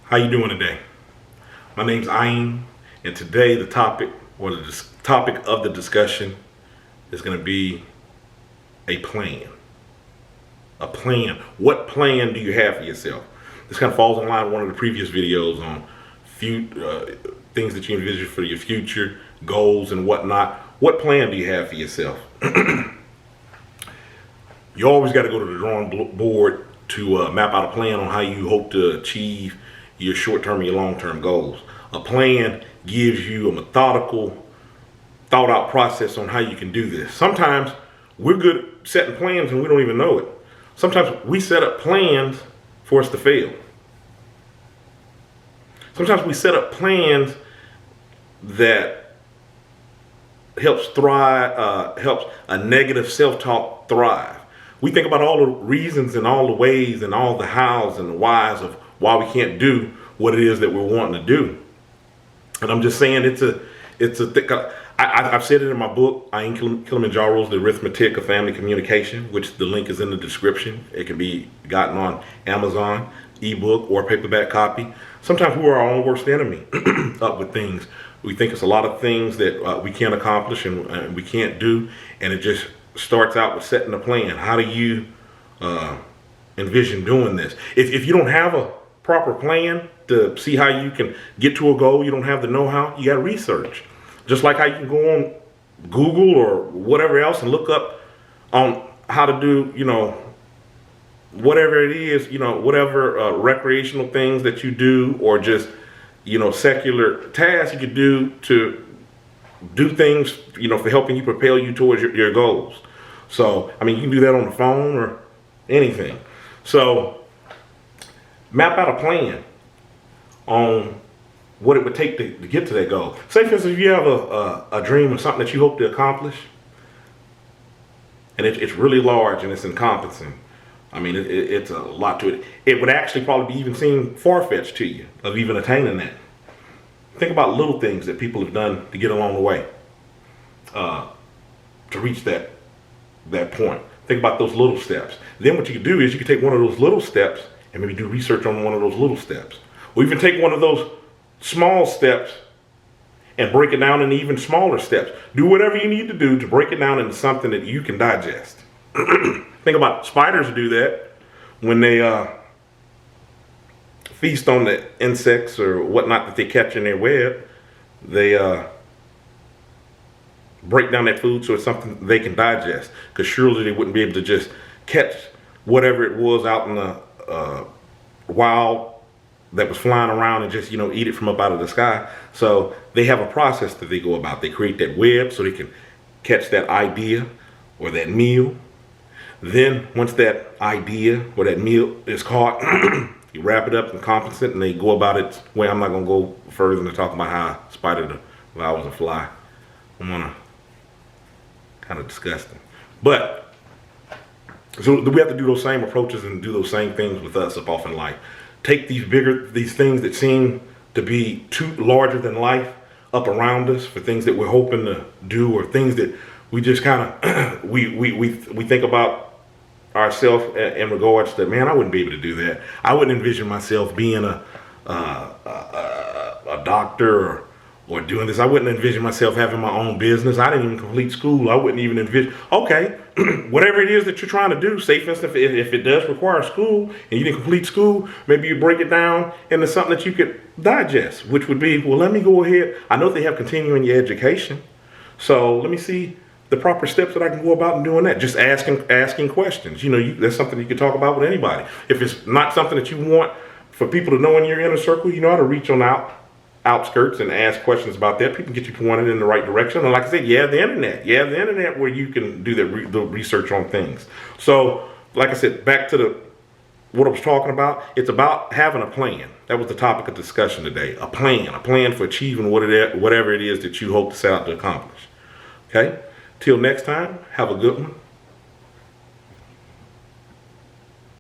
How you doing today? My name's Ayin, and today the topic topic of the discussion is going to be a plan. A plan. What plan do you have for yourself? This kind of falls in line with one of the previous videos on things that you envision for your future, goals and whatnot. What plan do you have for yourself? You always got to go to the drawing board to map out a plan on how you hope to achieve your short-term and your long-term goals. A plan gives you a methodical, thought-out process on how you can do this. Sometimes we're good at setting plans and we don't even know it. Sometimes we set up plans for us to fail. Sometimes we set up plans that helps a negative self-talk thrive. We think about all the reasons and all the ways and all the hows and the whys of why we can't do what it is that we're wanting to do. And I'm just saying I've said it in my book, Kilimanjaro's The Arithmetic of Family Communication, which the link is in the description. It can be gotten on Amazon, ebook or paperback copy. Sometimes we're our own worst enemy up with things. We think it's a lot of things that we can't accomplish and we can't do, and it just starts out with setting a plan. How do you envision doing this? If you don't have a proper plan to see how you can get to a goal, you don't have the know-how, you got to research. Just like how you can go on Google or whatever else and look up on how to do, whatever it is, whatever recreational things that you do, or just, secular tasks you could do to do things, for helping you propel you towards your goals. So, you can do that on the phone or anything. So, map out a plan on what it would take to get to that goal. Say, for instance, if you have a dream or something that you hope to accomplish, and it's really large and it's encompassing. It's a lot to it. It would actually probably be even seem far-fetched to you of even attaining that. Think about little things that people have done to get along the way to reach that point. Think about those little steps. Then what you could do is you could take one of those little steps and maybe do research on one of those little steps. Or even take one of those small steps and break it down into even smaller steps. Do whatever you need to do to break it down into something that you can digest. Think about spiders do that when they feast on the insects or whatnot that they catch in their web. They break down that food so it's something they can digest, because surely they wouldn't be able to just catch whatever it was out in the wild that was flying around and just eat it from up out of the sky. So they have a process that they go about. They create that web so they can catch that idea or that meal. Then once that idea or that meal is caught, you wrap it up and encompass it, and they go about it way. I'm not going to go further than to talk about how a spider devours a fly. I'm gonna kind of disgusting. But so we have to do those same approaches and do those same things with us up off in life. Take these things that seem to be too larger than life up around us for things that we're hoping to do, or things that we just kind of we think about ourselves in regards to, man, I wouldn't be able to do that. I wouldn't envision myself being a doctor or doing this. I wouldn't envision myself having my own business. I didn't even complete school. I wouldn't even envision. Okay, whatever it is that you're trying to do, say for instance, if it does require school and you didn't complete school, maybe you break it down into something that you could digest, which would be, well, let me go ahead. I know they have continuing your education, so let me see the proper steps that I can go about in doing that. Just asking questions. That's something you can talk about with anybody. If it's not something that you want for people to know in your inner circle, you know how to reach on outskirts and ask questions about that. People can get you pointed in the right direction. And like I said, you have the internet. You have the internet where you can do the research on things. So, like I said, back to what I was talking about. It's about having a plan. That was the topic of discussion today. A plan for achieving whatever it is that you hope to set out to accomplish. Okay? Till next time, have a good one.